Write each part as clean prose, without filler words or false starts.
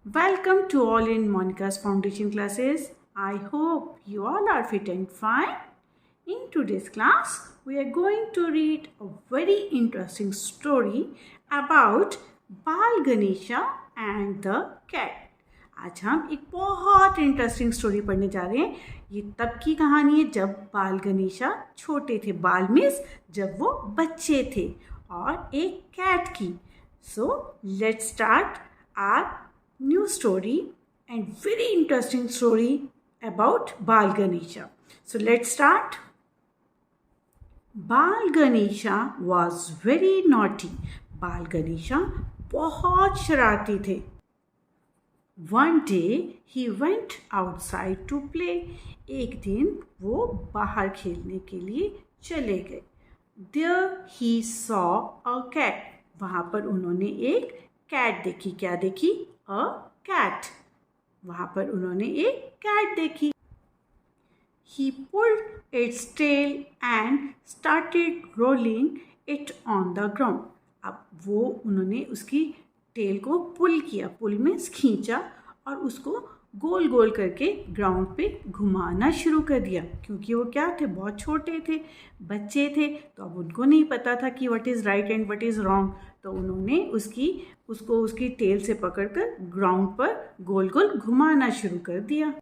Welcome to all in Monica's Foundation classes. I hope you all are fit and fine. In today's class, we are going to read a very interesting story about Bal Ganesha and the cat. आज हम एक बहुत interesting story पढ़ने जा रहे हैं. ये तब की कहानी है जब बाल गणेशा छोटे थे. बाल मीन्स जब वो बच्चे थे, और एक कैट की. So let's start our new story and very interesting story about Bal Ganesha. So let's start. Bal Ganesha was very naughty. Bal Ganesha बहुत शरारती थे. One day he went outside to play. एक दिन वो बाहर खेलने के लिए चले गए. There he saw a cat. वहाँ पर उन्होंने एक कैट देखी. क्या देखी? A cat. वहाँ पर उन्होंने एक कैट देखी. He pulled its tail and started rolling it on the ground. अब वो उन्होंने उसकी टेल को पुल किया. पुल में खींचा और उसको गोल गोल करके ग्राउंड पे घुमाना शुरू कर दिया. क्योंकि वो क्या थे, बहुत छोटे थे, बच्चे थे, तो अब उनको नहीं पता था कि what is right and what is wrong. तो उन्होंने उसको उसकी टेल से पकड़कर ग्राउंड पर गोल गोल घुमाना शुरू कर दिया.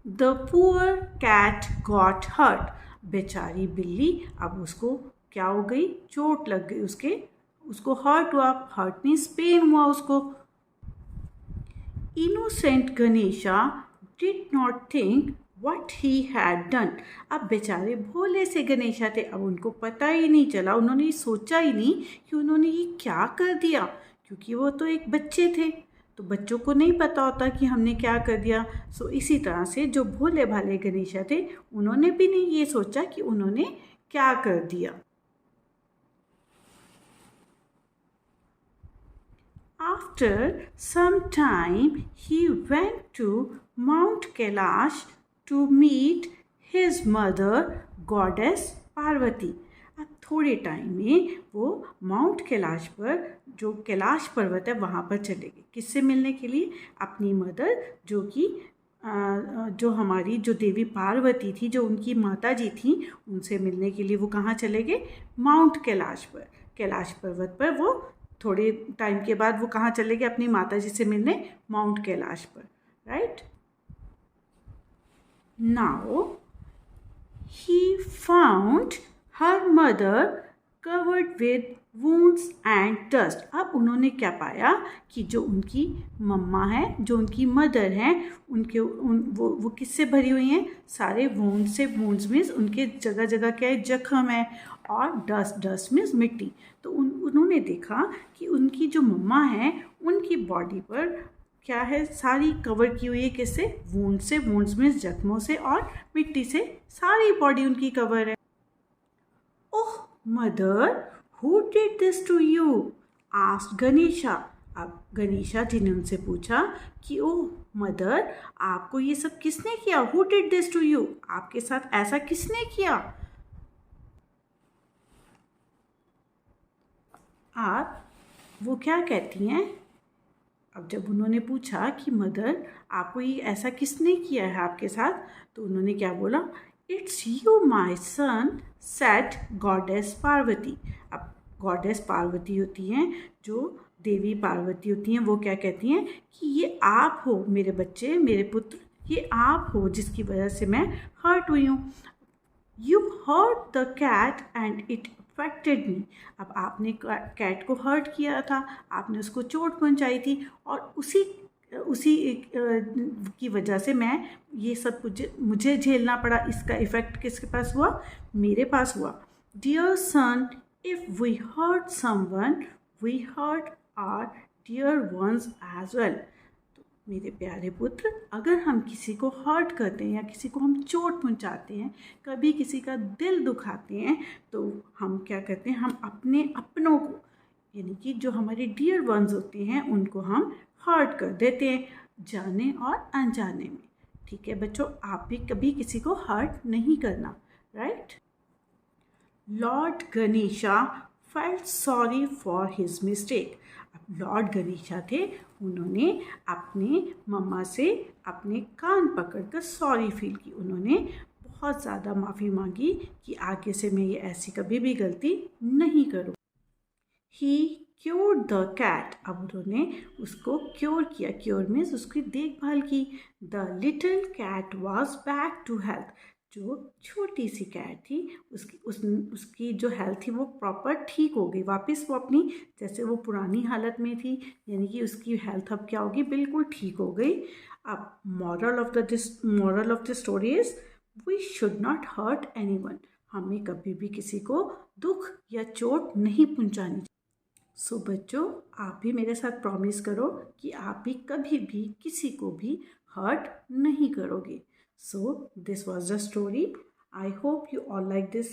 The poor cat got hurt. बेचारी बिल्ली, अब उसको क्या हो गई, चोट लग गई. उसको हर्ट हुआ. हर्ट मीन्स पेन हुआ उसको. Innocent Ganesha did not think what he had done. अब बेचारे भोले से गणेशा थे. अब उनको पता ही नहीं चला, उन्होंने सोचा ही नहीं कि उन्होंने ये क्या कर दिया. क्योंकि वो तो एक बच्चे थे, तो बच्चों को नहीं पता होता कि हमने क्या कर दिया. सो इसी तरह से जो भोले भाले गणेशा थे, उन्होंने भी नहीं ये सोचा कि उन्होंने क्या कर दिया. After some time, he went to Mount Kailash to meet his mother, goddess Parvati. अब थोड़े टाइम में वो माउंट कैलाश पर, जो कैलाश पर्वत है, वहाँ पर चले गए. किससे मिलने के लिए? अपनी मदर, जो हमारी जो देवी पार्वती थी, जो उनकी माता जी थी, उनसे मिलने के लिए वो कहाँ चले गए? माउंट कैलाश पर. कैलाश पर्वत पर वो थोड़े टाइम के बाद वो कहाँ चले गए? अपनी माता जी से मिलने माउंट कैलाश पर. Right. Now he found her mother covered with wounds and dust. अब उन्होंने क्या पाया कि जो उनकी मम्मा है, जो उनकी मदर हैं, वो किससे भरी हुई हैं? सारे वुंड से. वुंड्स मीन्स उनके जगह जगह क्या है? जख्म है. और डस्ट मीन्स मिट्टी. तो उन्होंने देखा कि उनकी जो मम्मा है, उनकी बॉडी पर क्या है? सारी कवर की हुई है. किससे? वुंड से. वुंड्स मीन्स जख्मों से और मिट्टी से सारी बॉडी उनकी कवर है. Oh mother, who did this to you? Asked Ganesha. अब गणेशा जी ने उनसे पूछा कि ओह मदर, आपको ये सब किसने किया? Who did this to you? आपके साथ ऐसा किसने किया? आप वो क्या कहती हैं? अब जब उन्होंने पूछा कि मदर, आपको ये ऐसा किसने किया है आपके साथ, तो उन्होंने क्या बोला? It's you my son, said goddess Parvati. अब गॉडेस पार्वती होती हैं, जो देवी पार्वती होती हैं, वो क्या कहती हैं कि ये आप हो मेरे बच्चे, मेरे पुत्र, ये आप हो जिसकी वजह से मैं हर्ट हुई हूँ. You hurt the cat and it affected me. अब आपने कैट को हर्ट किया था, आपने उसको चोट पहुंचाई थी, और उसी की वजह से मैं ये सब कुछ मुझे झेलना पड़ा. इसका इफ़ेक्ट किसके पास हुआ? मेरे पास हुआ. Dear son, if we hurt someone, we hurt our dear ones as well. मेरे प्यारे पुत्र, अगर हम किसी को हर्ट करते हैं या किसी को हम चोट पहुंचाते हैं, कभी किसी का दिल दुखाते हैं, तो हम क्या करते हैं? हम अपनों को, यानी कि जो हमारे डियर वंस होते हैं, उनको हम हर्ट कर देते हैं, जाने और अनजाने में. ठीक है बच्चों, आप भी कभी किसी को हर्ट नहीं करना. Right. Lord Ganesha felt sorry for his mistake. अब लॉर्ड गणेशा थे, उन्होंने अपने मम्मा से अपने कान पकड़कर सॉरी फील की। उन्होंने बहुत ज़्यादा माफ़ी मांगी कि आगे से मैं ये ऐसी कभी भी गलती नहीं करूँ। ही क्योर्ड द कैट, अब उन्होंने उसको क्योर किया। क्योर मीन्स उसकी देखभाल की। The little cat was back to health, जो छोटी सी कैट थी उसकी जो हेल्थ थी वो प्रॉपर ठीक हो गई। वापस वो अपनी जैसे वो पुरानी हालत में थी, यानी कि उसकी हेल्थ अब क्या होगी, बिल्कुल ठीक हो गई। अब moral of the story is we should not hurt anyone, हमें कभी भी किसी को दुख या चोट नहीं पहुंचानी। सो बच्चों, आप भी मेरे साथ प्रॉमिस करो कि आप भी कभी भी किसी को भी हर्ट नहीं करोगे। So this was the story. I hope you all like this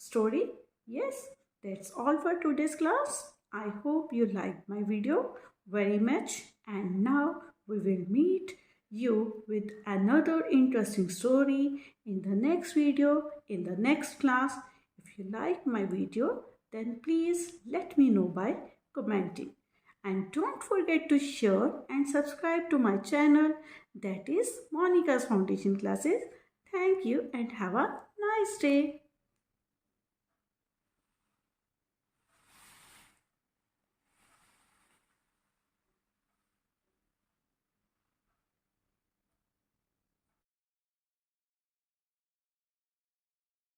story. Yes, that's all for today's class. I hope you liked my video very much, and now we will meet you with another interesting story in the next video, in the next class. If you like my video, then please let me know by commenting. And don't forget to share and subscribe to my channel, that is Monica's Foundation Classes. Thank you and have a nice day.